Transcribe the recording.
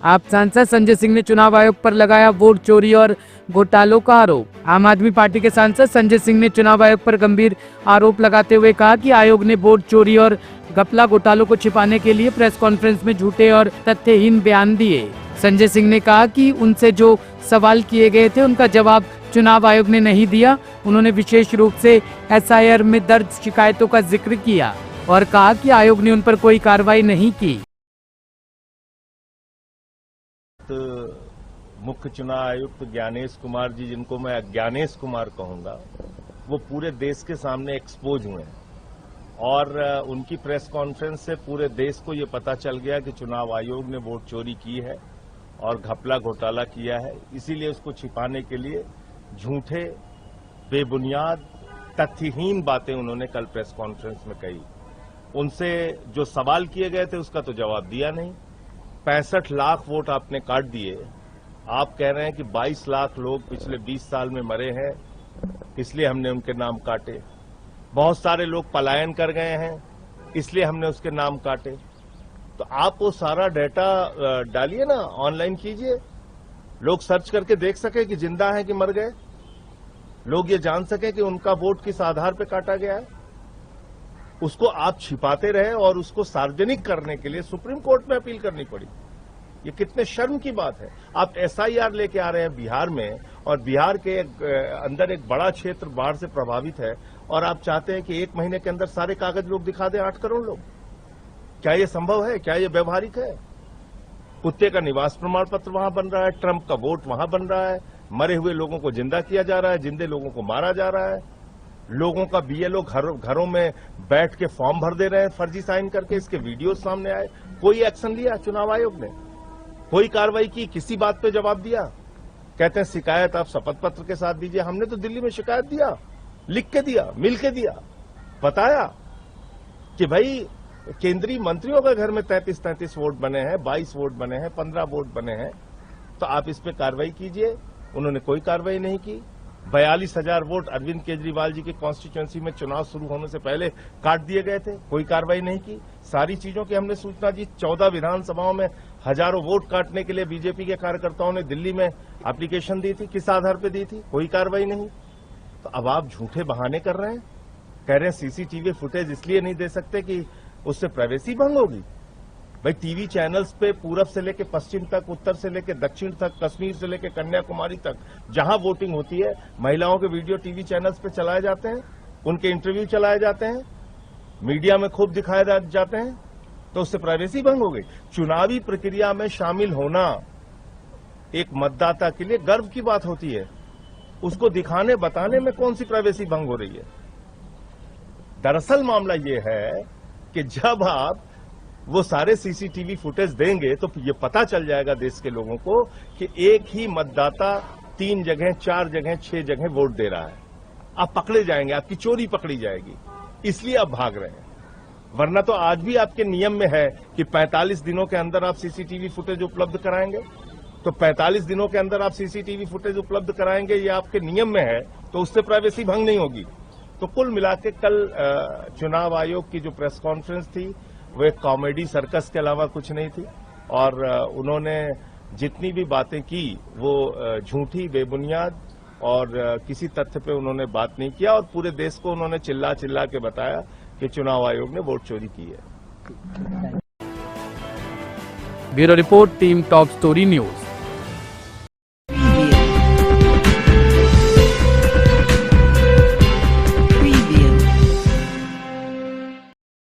आप सांसद संजय सिंह ने चुनाव आयोग पर लगाया वोट चोरी और घोटालों का आरोप। आम आदमी पार्टी के सांसद संजय सिंह ने चुनाव आयोग पर गंभीर आरोप लगाते हुए कहा कि आयोग ने वोट चोरी और घपला घोटालों को छिपाने के लिए प्रेस कॉन्फ्रेंस में झूठे और तथ्यहीन बयान दिए। संजय सिंह ने कहा कि उनसे जो सवाल किए गए थे उनका जवाब चुनाव आयोग ने नहीं दिया। उन्होंने विशेष रूप से SIR में दर्ज शिकायतों का जिक्र किया और कहा कि आयोग ने उन पर कोई कार्रवाई नहीं की। मुख्य चुनाव आयुक्त ज्ञानेश कुमार जी, जिनको मैं ज्ञानेश कुमार कहूंगा, वो पूरे देश के सामने एक्सपोज हुए हैं और उनकी प्रेस कॉन्फ्रेंस से पूरे देश को ये पता चल गया कि चुनाव आयोग ने वोट चोरी की है और घपला घोटाला किया है। इसीलिए उसको छिपाने के लिए झूठे, बेबुनियाद, तथ्यहीन बातें उन्होंने कल प्रेस कॉन्फ्रेंस में कही। उनसे जो सवाल किए गए थे उसका तो जवाब दिया नहीं। 65 लाख वोट आपने काट दिए। आप कह रहे हैं कि 22 लाख लोग पिछले 20 साल में मरे हैं, इसलिए हमने उनके नाम काटे। बहुत सारे लोग पलायन कर गए हैं, इसलिए हमने उसके नाम काटे। तो आप वो सारा डेटा डालिए ना, ऑनलाइन कीजिए, लोग सर्च करके देख सके कि जिंदा है कि मर गए, लोग ये जान सके कि उनका वोट किस आधार पर काटा गया है। उसको आप छिपाते रहे और उसको सार्वजनिक करने के लिए सुप्रीम कोर्ट में अपील करनी पड़ी। ये कितने शर्म की बात है। आप SIR लेके आ रहे हैं बिहार में, और बिहार के अंदर एक बड़ा क्षेत्र बाढ़ से प्रभावित है, और आप चाहते हैं कि 1 महीने के अंदर सारे कागज लोग दिखा दें, 8 करोड़ लोग। क्या ये संभव है? क्या ये व्यवहारिक है? कुत्ते का निवास प्रमाण पत्र वहां बन रहा है, ट्रंप का वोट वहां बन रहा है, मरे हुए लोगों को जिंदा किया जा रहा है, जिंदे लोगों को मारा जा रहा है, लोगों का BLO घरों में बैठ के फॉर्म भर दे रहे हैं फर्जी साइन करके। इसके वीडियो सामने आए। कोई एक्शन लिया चुनाव आयोग ने? कोई कार्रवाई की? किसी बात पे जवाब दिया? कहते हैं शिकायत आप शपथ पत्र के साथ दीजिए। हमने तो दिल्ली में शिकायत दिया, लिख के दिया, मिल के दिया, बताया कि भाई केंद्रीय मंत्रियों के घर में 33 वोट बने हैं, 22 वोट बने हैं, 15 वोट बने हैं, तो आप इस पे कार्रवाई कीजिए। उन्होंने कोई कार्रवाई नहीं की। 42,000 वोट अरविंद केजरीवाल जी की कॉन्स्टिट्यूएंसी में चुनाव शुरू होने से पहले काट दिए गए थे, कोई कार्रवाई नहीं की। सारी चीजों की हमने सूचना दी। 14 विधानसभाओं में हजारों वोट काटने के लिए बीजेपी के कार्यकर्ताओं ने दिल्ली में एप्लीकेशन दी थी। किस आधार पर दी थी? कोई कार्रवाई नहीं। तो अब आप झूठे बहाने कर रहे हैं, कह रहे हैं CCTV फुटेज इसलिए नहीं दे सकते कि उससे प्राइवेसी भंग होगी। भाई टीवी चैनल्स पे पूरब से लेकर पश्चिम तक, उत्तर से लेकर दक्षिण तक, कश्मीर से लेकर कन्याकुमारी तक जहां वोटिंग होती है, महिलाओं के वीडियो टीवी चैनल्स पे चलाए जाते हैं, उनके इंटरव्यू चलाए जाते हैं, मीडिया में खूब दिखाए जाते हैं, तो उससे प्राइवेसी भंग हो गई। चुनावी प्रक्रिया में शामिल होना एक मतदाता के लिए गर्व की बात होती है। उसको दिखाने बताने में कौन सी प्राइवेसी भंग हो रही है? दरअसल मामला ये है कि जब आप वो सारे CCTV फुटेज देंगे तो ये पता चल जाएगा देश के लोगों को कि एक ही मतदाता 3 जगह, 4 जगह, 6 जगह वोट दे रहा है। आप पकड़े जाएंगे, आपकी चोरी पकड़ी जाएगी, इसलिए आप भाग रहे हैं। वरना तो आज भी आपके नियम में है कि 45 दिनों के अंदर आप CCTV फुटेज उपलब्ध कराएंगे। तो 45 दिनों के अंदर आप CCTV फुटेज उपलब्ध कराएंगे, ये आपके नियम में है, तो उससे प्राइवेसी भंग नहीं होगी। तो कुल मिलाकर कल चुनाव आयोग की जो प्रेस कॉन्फ्रेंस थी वो एक कॉमेडी सर्कस के अलावा कुछ नहीं थी, और उन्होंने जितनी भी बातें की वो झूठी, बेबुनियाद और किसी तथ्य पे उन्होंने बात नहीं किया, और पूरे देश को उन्होंने चिल्ला चिल्ला के बताया कि चुनाव आयोग ने वोट चोरी की है। Bureau report, team top story news.